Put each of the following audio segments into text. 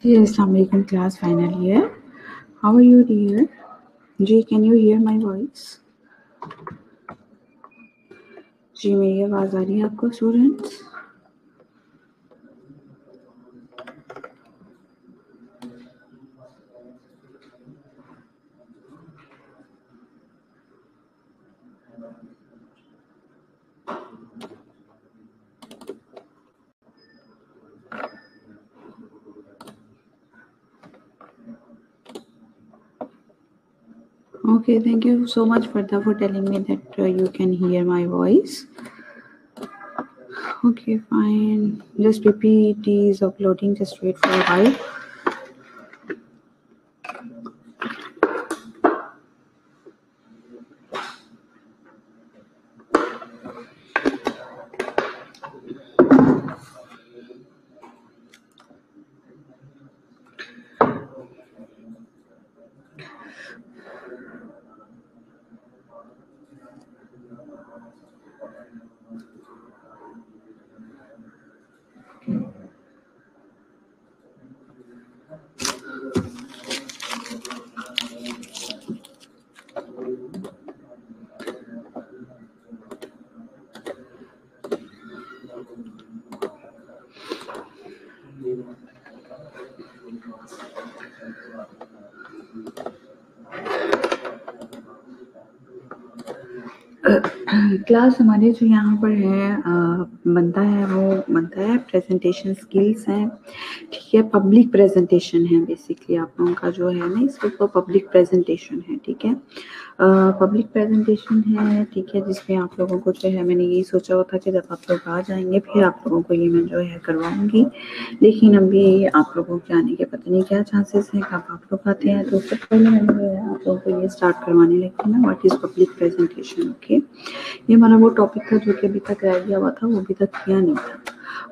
Yes, Assalamualaikum class, final year. How are you, dear? Ji, can you hear my voice? जी, मेरी आवाज़ आ रही है आपको students? Okay, thank you so much for telling me that you can hear my voice. Okay, fine. Just PPT is uploading. Just wait for a while. Class हमारे जो यहाँ पर है बनता है प्रेजेंटेशन स्किल्स हैं, ठीक है। पब्लिक प्रेजेंटेशन है बेसिकली आप लोगों का जो है ना, इसको पब्लिक प्रेजेंटेशन है, ठीक है। पब्लिक प्रेजेंटेशन है, ठीक है, जिसमें आप लोगों को जो है, मैंने यही सोचा हुआ था कि जब आप लोग आ जाएंगे फिर आप लोगों को ये मैं जो है करवाऊंगी, लेकिन अभी आप लोगों के आने के पता नहीं क्या चांसेस हैं, कब आप लोग आते हैं। तो उससे पहले मैंने जो है आप लोगों को ये स्टार्ट करवाने लगी ना, what is public presentation. Okay, ये हमारा वो टॉपिक था जो कि अभी तक रह गया हुआ था, वो अभी तक किया नहीं था।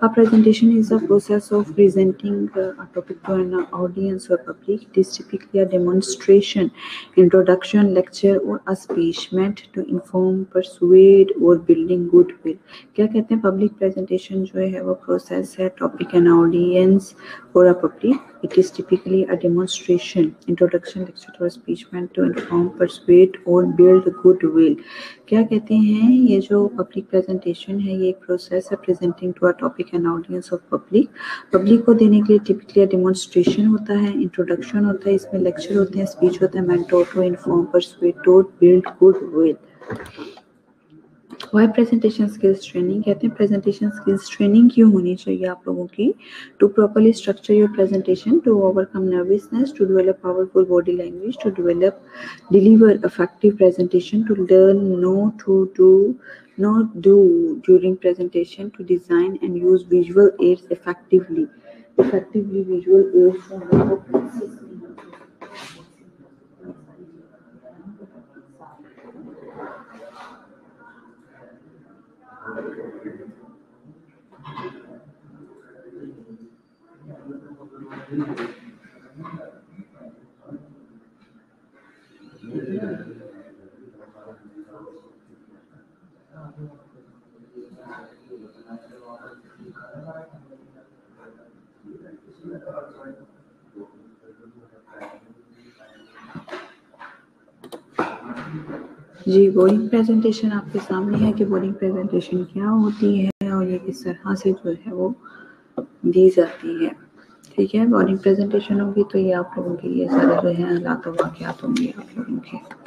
A presentation is a process of presenting a topic to an audience or public. It is typically a demonstration, introduction, lecture or a speech meant to inform, persuade or building goodwill. क्या कहते हैं, public presentation जो है वो process है, topic and audience और a public. It is typically a demonstration, introduction, lecture or speech meant to inform, persuade or build goodwill. क्या कहते हैं, ये जो पब्लिक प्रेजेंटेशन है ये एक प्रोसेस है presenting to a topic and audience of public. Public को देने के लिए टिपिकली डेमोन्स्ट्रेशन होता है, इंट्रोडक्शन होता है, इसमें लेक्चर होते हैं, स्पीच होता है, meant to inform, persuade, to build goodwill. Why presentation skills training, कहते हैं प्रेजेंटेशन स्किल्स ट्रेनिंग क्यों होनी चाहिए आप लोगों की? To properly structure your presentation, to overcome nervousness, to develop powerful body language, to deliver effective presentation, to learn not do during presentation, to design and use visual aids effectively visual aids. Ji, boring presentation आपके सामने है कि boring presentation क्या होती है और ये किस तरह से जो है वो दी जाती है. ठीक है, बोरिंग प्रेजेंटेशन होगी तो ये आप लोगों के ये सारे जो है हालात और वाक़यात होंगे आप लोगों के.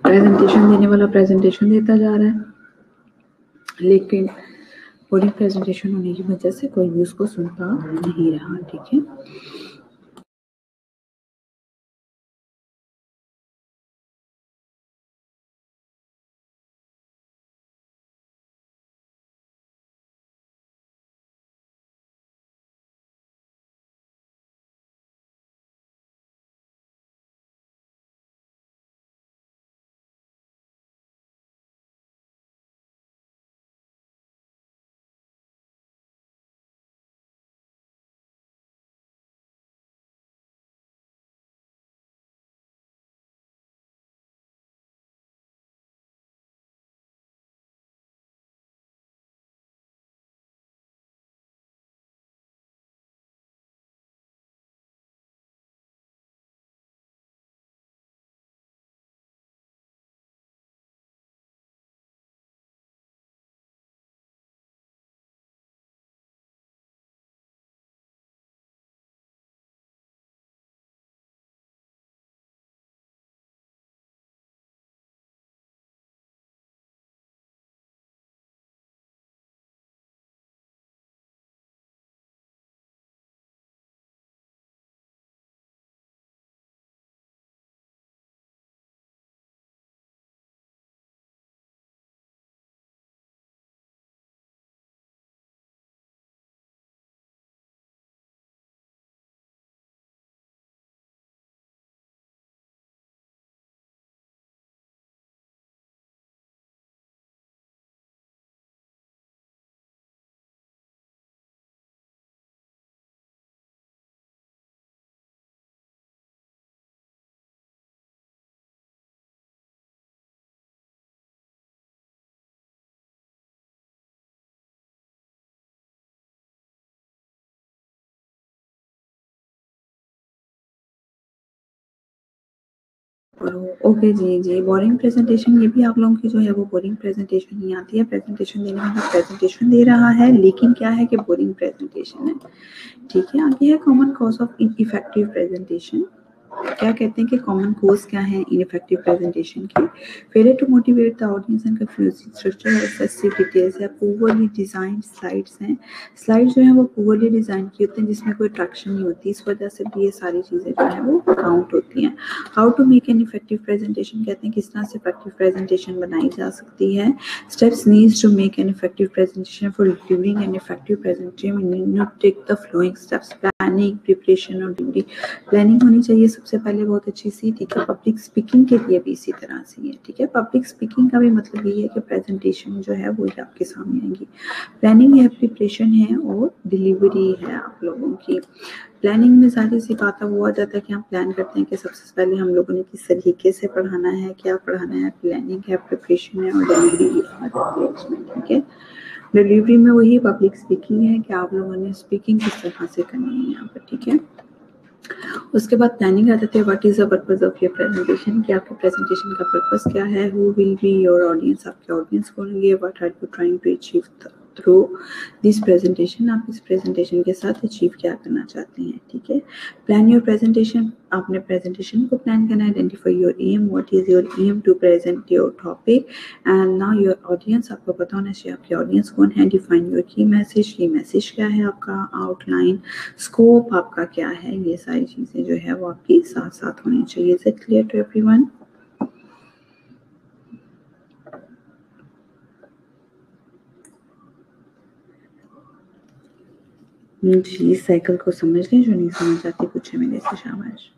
प्रेजेंटेशन देने वाला प्रेजेंटेशन देता जा रहा है, लेकिन बोरिंग प्रेजेंटेशन होने की वजह से कोई भी उसको सुनता नहीं रहा. ठीक है, ओके जी. बोरिंग प्रेजेंटेशन, ये भी आप लोगों की जो है वो बोरिंग प्रेजेंटेशन ही आती है. प्रेजेंटेशन देने वाला प्रेजेंटेशन दे रहा है, लेकिन क्या है कि बोरिंग प्रेजेंटेशन है. ठीक है, आगे है common cause of ineffective presentation. क्या कहते हैं कि कॉमन कोज क्या है इनइफेक्टिव प्रेजेंटेशन की? Failure to motivate the audience and confusing structure और एक्सेसिव डिटेल्स है, पुअरली डिजाइन स्लाइड्स हैं, स्लाइड्स जो है वो पुअरली डिजाइन की होती हैं जिसमें कोई अट्रैक्शन नहीं होती, इस वजह से भी ये सारी चीज़ें जो है वो काउंट होती हैं। How to make an effective presentation, कहते हैं किस तरह से इफेक्टिव प्रेजेंटेशन बनाई जा सकती है। Steps needs to make an effective presentation for delivering an effective presentation, you need to take the flowing steps, planning, preparation और डिलीवरी। प्लानिंग होनी चाहिए सबसे पहले बहुत अच्छी सी, ठीक है। पब्लिक स्पीकिंग के लिए भी इसी तरह से है, ठीक है। पब्लिक स्पीकिंग का भी मतलब ये है कि प्रेजेंटेशन जो है वो ही आपके सामने आएंगी। प्लानिंग है, प्रिपरेशन है और डिलीवरी है आप लोगों की। प्लानिंग में सारी सी बात है वो आ जाता है कि हम प्लान करते हैं कि सबसे पहले हम लोगों ने किस तरीके से पढ़ाना है, क्या पढ़ाना है, प्लानिंग है, प्रिपरेशन है और डिलीवरी भी आ जाती है इसमें, ठीक है। डिलीवरी में वही पब्लिक स्पीकिंग है कि आप लोगों ने स्पीकिंग किस तरह से करनी है यहाँ पर, ठीक है। उसके बाद प्लानिंग आ जाती है, what is the purpose of your presentation, कि आपके प्रेजेंटेशन का पर्पस क्या है, who will be your audience, आपके ऑडियंस कौन होंगे, what are you trying to achieve through this presentation, आप इस प्रेजेंटेशन के साथ अचीव क्या करना चाहते हैं, ठीक है। प्लान योर प्रेजेंटेशन, आपने प्रेजेंटेशन को प्लान करना है, identify your aim, what is your aim to present your topic and now your audience, आपको पता होना चाहिए आपके ऑडियंस कौन है। Define your key message, key message क्या है आपका, आउटलाइन, स्कोप आपका क्या है, ये सारी चीजें जो है वो आपकी साथ साथ होनी चाहिए। Is it clear to everyone? जी, इस साइकिल को समझ लें, जो नहीं समझ आती पूछे मेरे से, शाबाश।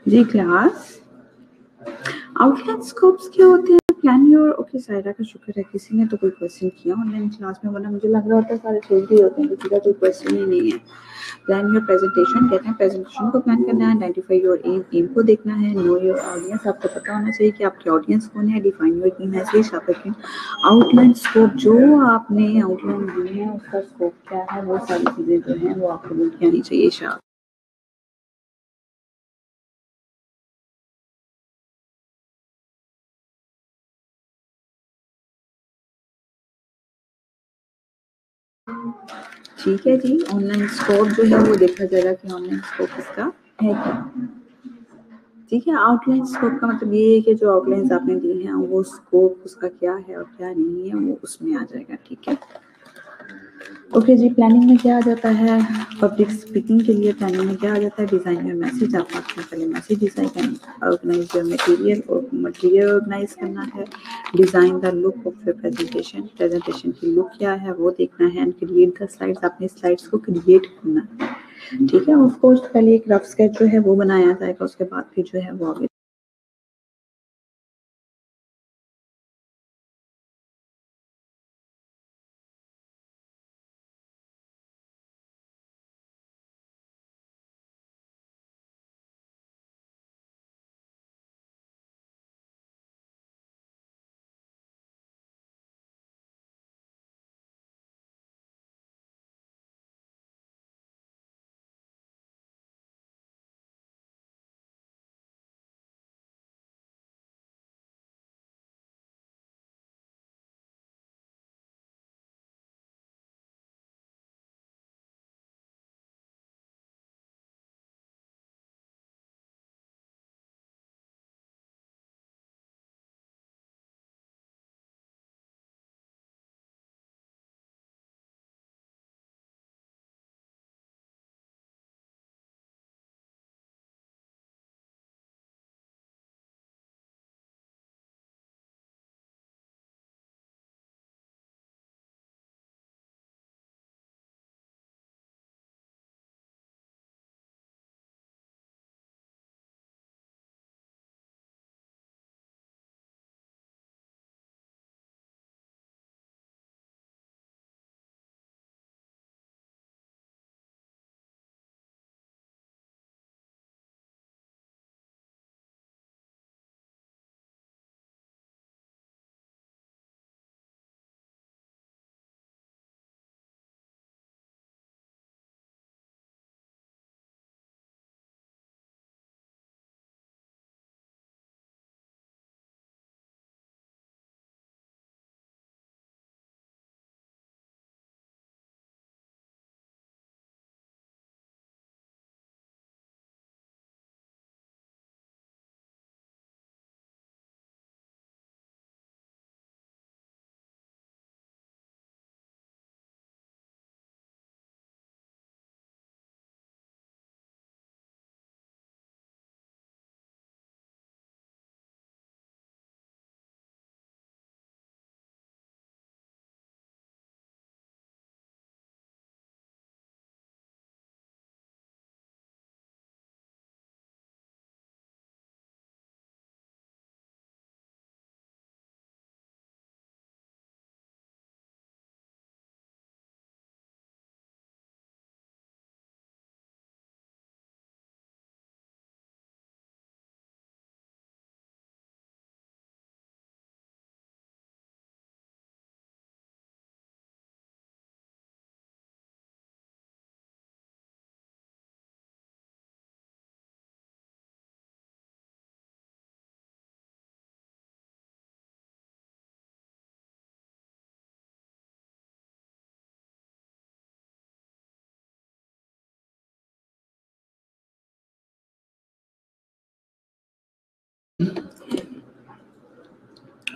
जी क्लास, आउटलाइन स्कोप्स क्या होते हैं? प्लान योर, ओके सायरा का शुक्र है किसी ने तो कोई क्वेश्चन किया ऑनलाइन क्लास में, वरना मुझे लग रहा होता है सारे छोड़ ही होते हैं, किसी का कोई क्वेश्चन ही नहीं है। प्लान योर प्रेजेंटेशन कहते हैं प्रेजेंटेशन को प्लान करना है, आइडेंटिफाई योर एम को देखना है, नो योर ऑडियंस आपको पता होना चाहिए कि आपके ऑडियंस कौन है, डिफाइन योर की मैसेज आपका आउटलाइन स्कोप जो आपने आउटलाइन दी है उसका स्कोप क्या है, वो सारी चीज़ें जो हैं वो आपको बोल के आनी चाहिए। शायद ठीक है जी, ऑनलाइन स्कोप जो है वो देखा जाएगा कि ऑनलाइन स्कोप इसका है क्या। ठीक है, आउटलाइन स्कोप का मतलब ये है कि जो आउटलाइंस आपने दी हैं वो स्कोप उसका क्या है और क्या नहीं है वो उसमें आ जाएगा। ठीक है, ओके जी। प्लानिंग में क्या आ जाता है? पब्लिक स्पीकिंग के लिए प्लानिंग में क्या आ जाता है? डिज़ाइन योर मैसेज, आपको अपना पहले मैसेज डिज़ाइन करना, ऑर्गेनाइज योर मटेरियल और मटेरियल ऑर्गेनाइज करना है, design the look of your presentation, presentation की लुक क्या है वो देखना है, एंड क्रिएट द स्लाइड्स, अपने स्लाइड्स को क्रिएट करना है। ठीक है, ऑफ कोर्स पहले एक रफ स्केच जो है वो बनाया जाएगा, उसके बाद फिर जो है वो आगे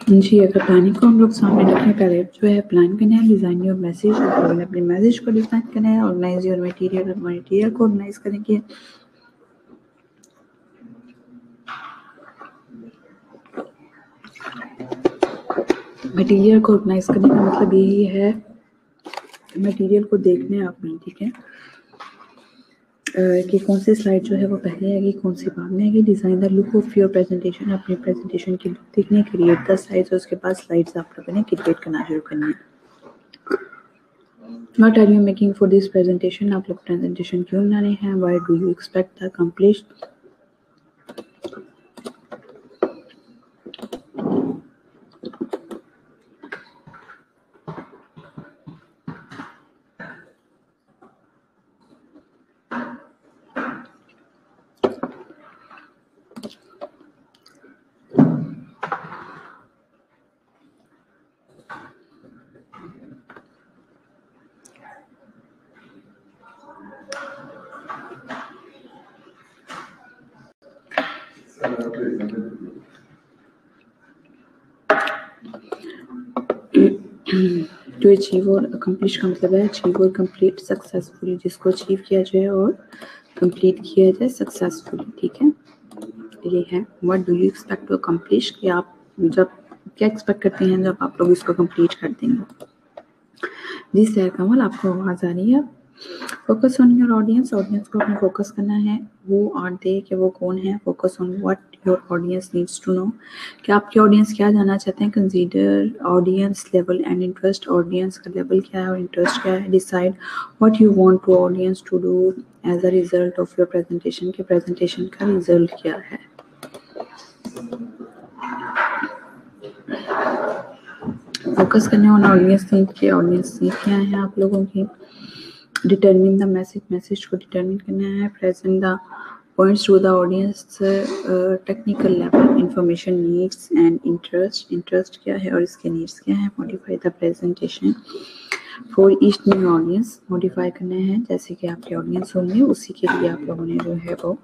जी। अगर प्लानिंग को हम लोग सामने रखें, पहले जो है प्लान करना है, डिज़ाइन योर मैसेज, पहले अपने मैसेज को डिज़ाइन करना है, ऑर्गेनाइज योर मटेरियल और मटेरियल को ऑर्गेनाइज करेंगे। मटेरियल को ऑर्गेनाइज करने का मतलब यही है मटेरियल को देखना है आपने, ठीक है, कि कौन सी स्लाइड जो है वो पहले आएगी, कौन सी बाद में आएगी। Design the look of your presentation, अपनी प्रेजेंटेशन की लुक देखनी है। क्रिएट द स्लाइड्स, उसके बाद स्लाइड्स आप लोगों ने क्रिएट करना शुरू करनी है। What are you making for this presentation? आप लोग प्रेजेंटेशन क्यों बनाने हैं? Why do you expect the accomplished? To achieve और अकम्प्लिश का मतलब है अचीव और कंप्लीट सक्सेसफुली, जिसको अचीव किया जाए और कंप्लीट किया जाए सक्सेसफुली, ठीक है। ये है what do you expect to accomplish, कि आप जब क्या एक्सपेक्ट करते हैं जब आप लोग इसको कंप्लीट कर देंगे। जी सर कमल, आपको आवाज़ आ रही है? Focus on your audience, audience को अपने फोकस करना है। वो आर दे, कि वो कौन है। Focus on what your audience needs to know, कि आपके ऑडियंस क्या जानना चाहते हैं। Consider audience level and interest, audience का लेवल क्या है और इंटरेस्ट क्या है। Decide what you want to audience to do as a result of your presentation, के प्रेजेंटेशन का रिजल्ट क्या है। फोकस करने ऑन ऑडियंस नीड, के ऑडियंस नीड क्या है आप लोगों की। डिटरमिन द मैसेज, मैसेज को डिटरमिन करना है। Present the points to the audience, technical level, information needs and interest, interest क्या है और इसके नीड्स क्या है। Modify the presentation for each new audience, modify करना है जैसे कि आपके ऑडियंस होंगे उसी के लिए आप लोगों ने जो है वो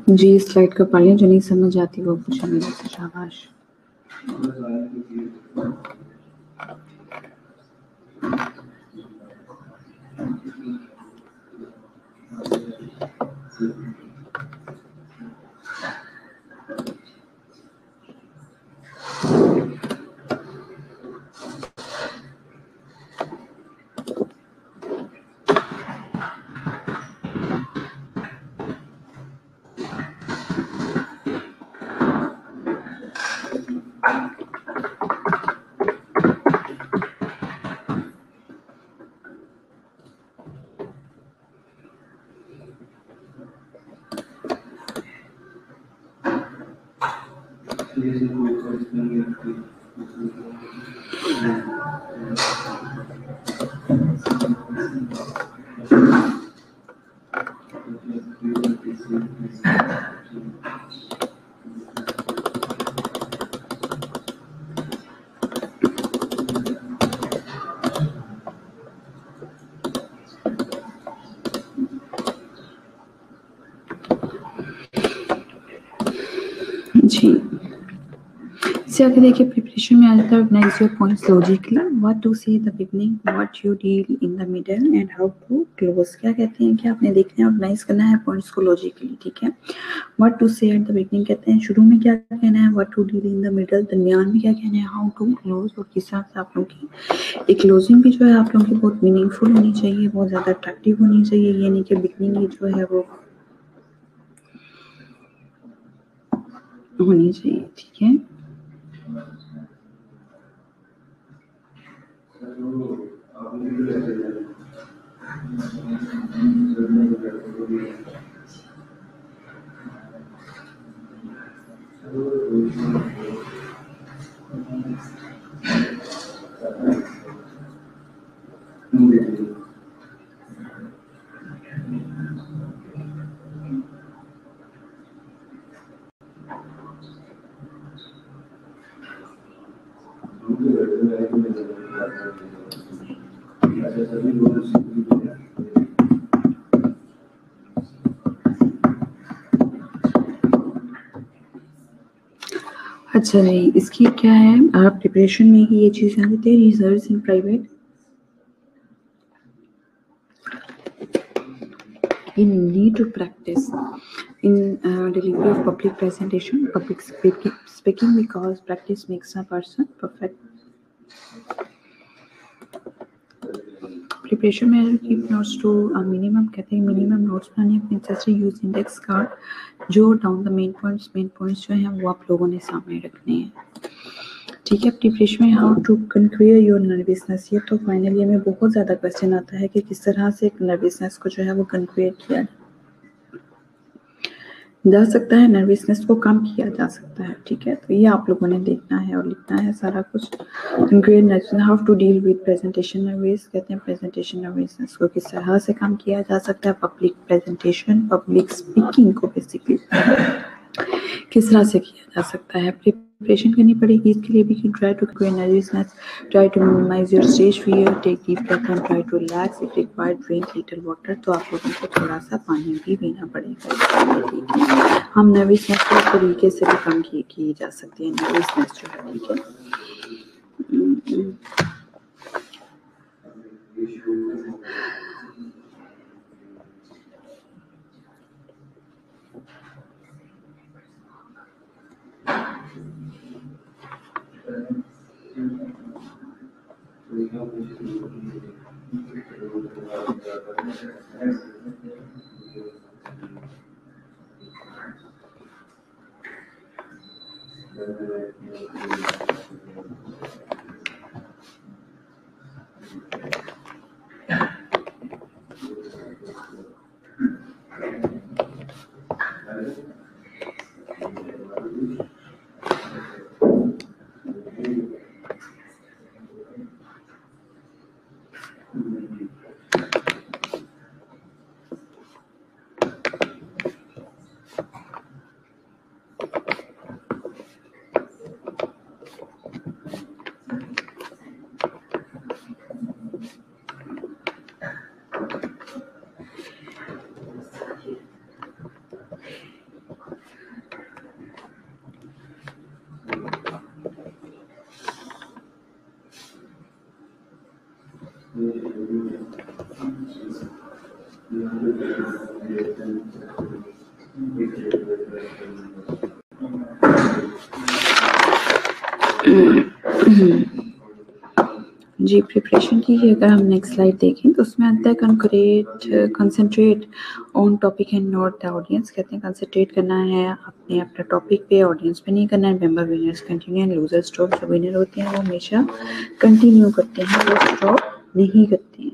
जी स्लाइड कर पा रही हूँ, जो नहीं समझ आती वो पूछे मेरे से। शाबाश। इससे आगे देखिए प्रिपरेशन में आ जाता है organise your points logically, what to say the beginning, what you deal in the middle and how to close. क्या कहते हैं कि आपने देखना है ऑर्गेनाइज करना है पॉइंट्स को लॉजिकली, ठीक है। What to say at the beginning कहते हैं शुरू में क्या कहना है, what to deal in the middle दरमियान में क्या कहना है, हाउ टू क्लोज, और किस हिसाब से आप लोगों की एक क्लोजिंग भी जो है आप लोगों की बहुत मीनिंगफुल होनी चाहिए, बहुत ज़्यादा अट्रैक्टिव होनी चाहिए, ये नहीं कि बिगनिंग ही जो है वो होनी चाहिए, ठीक है। अच्छा जी, इसकी क्या है, आप प्रिपरेशन में ही ये चीज़ आ जाती है, reserves in private in need to practice in delivery of public presentation, public speaking because practice makes a person perfect. Preparation में कीप नोट्स टू मिनिमम कहते हैं, मिनिमम नोट्स बनाने अपने जैसे यूज इंडेक्स कार्ड, जो डाउन द मेन पॉइंट्स जो हैं वो आप लोगों ने सामने रखने हैं, ठीक है। प्रिपरेशन में how to conquer your nervousness, ये तो फाइनली हमें बहुत ज़्यादा क्वेश्चन आता है कि किस तरह से नर्वसनेस को जो है वो कन्क्वेयर किया जा सकता है, नर्वसनेस को कम किया जा सकता है, ठीक है। तो ये आप लोगों ने देखना है और लिखना है सारा कुछ। How to deal with presentation nervous, कहते हैं प्रेजेंटेशन नर्वसनेस को किस तरह से कम किया जा सकता है, पब्लिक प्रेजेंटेशन पब्लिक स्पीकिंग को बेसिकली किस तरह से किया जा सकता है। प्रिपरेशन करनी पड़ेगी इसके लिए भी कि try to clear nervousness, try to minimise your stage fear, take deep breath and try to relax, if required drink little water, तो आप लोगों को थोड़ा सा पानी भी पीना पड़ेगा, ठीक है। हम नर्वसनेस को तरीके से भी कम की जा सकती है, नर्वसनेस जो है, ठीक है। जी, प्रिपरेशन की अगर हम नेक्स्ट स्लाइड देखें तो उसमें आता है concentrate on topic and note the audience, कहते हैं कंसंट्रेट करना है अपने अपने टॉपिक पे, ऑडियंस पे नहीं करना है। Member winners continue and loser stop, जो विनर होते हैं वो हमेशा कंटिन्यू करते हैं, वो स्टॉप नहीं करते हैं।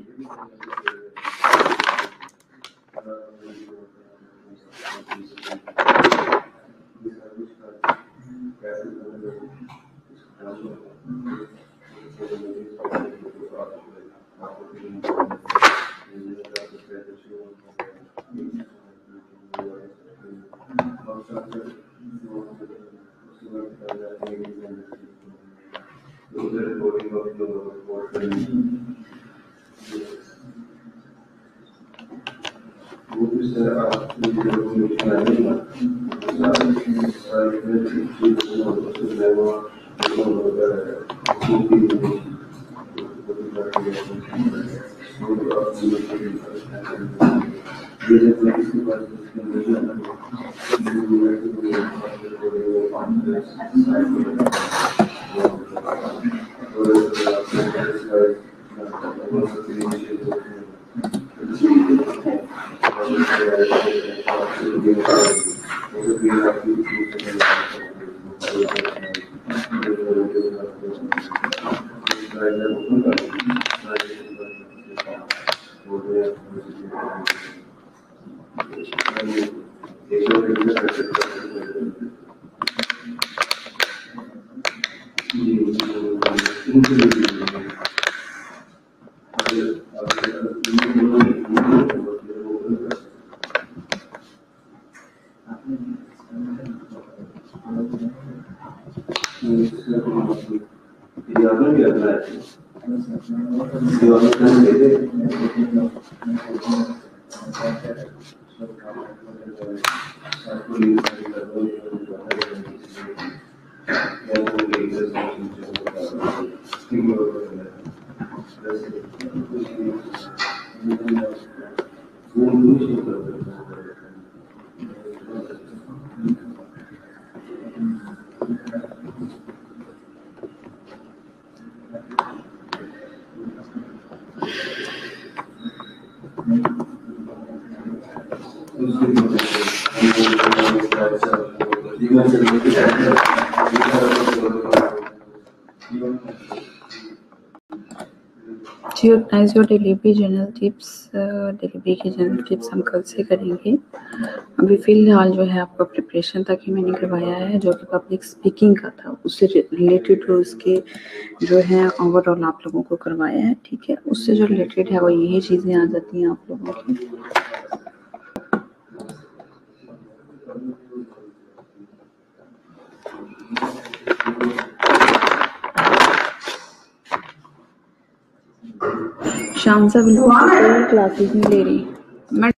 जी, organise your delivery general tips, delivery के जनरल टिप्स हम कल से करेंगे। अभी फ़िलहाल जो है आपका प्रिपरेशन तक ही मैंने करवाया है, जो कि पब्लिक स्पीकिंग का था, उससे रिलेटेड जो उसके जो है ओवरऑल आप लोगों को करवाया है, ठीक है। उससे जो रिलेटेड है वो यही चीज़ें आ जाती हैं आप लोगों की। शामसा बिल्कुल कोई क्लासेस नहीं ले रही। मैं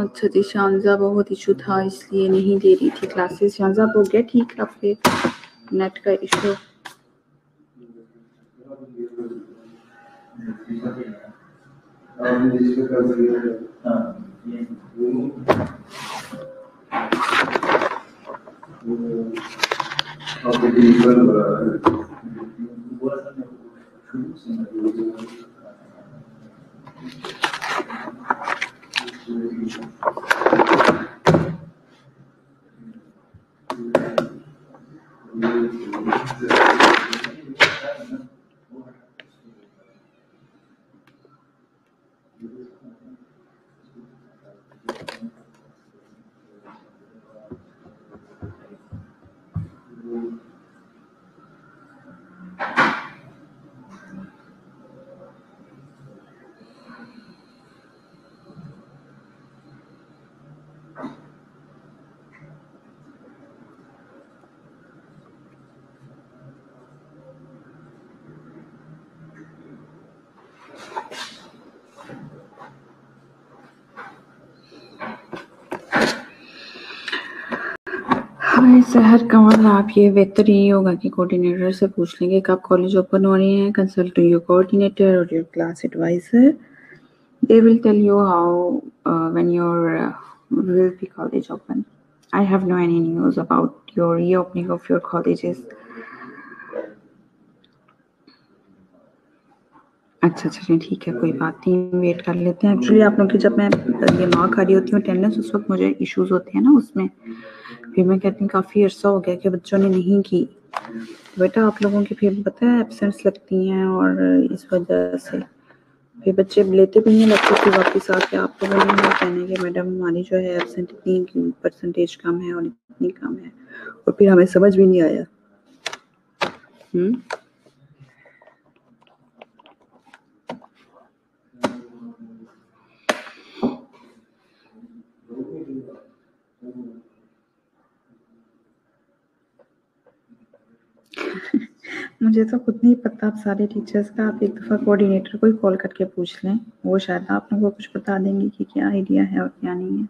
अच्छा जी, शानजा बहुत इशू था इसलिए नहीं दे रही थी क्लासेस। शानजा हो गया ठीक आपके नेट का इशू? हाय सहर कंवल, आप ये बेहतर यही होगा कि कोऑर्डिनेटर से पूछ लेंगे कब कॉलेज ओपन हो रही है। कंसल्ट टू योर कोऑर्डिनेटर और your class adviser. They will tell you how when your will be college open. I have no any news about your reopening of your colleges. अच्छा चलिए ठीक है, कोई बात नहीं, वेट कर लेते हैं। एक्चुअली आप लोग की जब मैं ये मार्क आ रही होती हूँ अटेंडेंस, उस वक्त मुझे इश्यूज होते हैं ना उसमें, फिर मैं कहती हूँ काफ़ी अर्सा हो गया कि बच्चों ने नहीं की। बेटा आप लोगों की फिर पता है एब्सेंट्स लगती हैं और इस वजह से फिर बच्चे लेते भी नहीं, लगते फिर वापस आके आप लोगों ने कहना कि मैडम हमारी जो है एब्सेंट इतनी परसेंटेज कम है और इतनी कम है, और फिर हमें समझ भी नहीं आया। मुझे तो खुद नहीं पता आप सारे टीचर्स का, आप एक दफ़ा कोऑर्डिनेटर को ही कॉल करके पूछ लें, वो शायद आप लोगों को कुछ बता देंगे कि क्या आइडिया है और क्या नहीं है।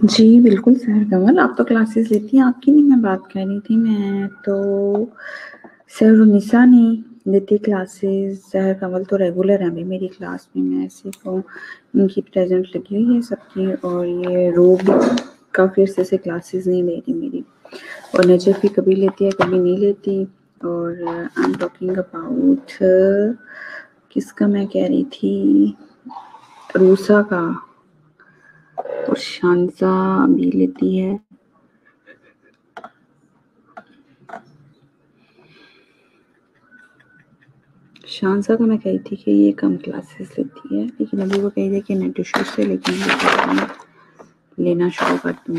जी, बिल्कुल सहर कमल, आप तो क्लासेस लेती हैं, आपकी नहीं मैं बात कर रही थी, मैं तो सहरुन्निसा नहीं लेती क्लासेस, सहर कमल तो रेगुलर है अभी मेरी क्लास में, मैं ऐसे तो उनकी प्रेजेंट लगी हुई है सबकी, और ये रूब भी काफ़ी अर्से से क्लासेस नहीं ले रही मेरी, और नजफ भी कभी लेती है कभी नहीं लेती, और आई एम टॉकिंग अबाउट किसका मैं कह रही थी, रूसा का, और शांजा भी लेती है। शांजा का मैं कही थी कि ये कम क्लासेस लेती है, लेकिन अभी वो कही थी कि नेट इशू से, लेकिन लेना शुरू कर दूँ।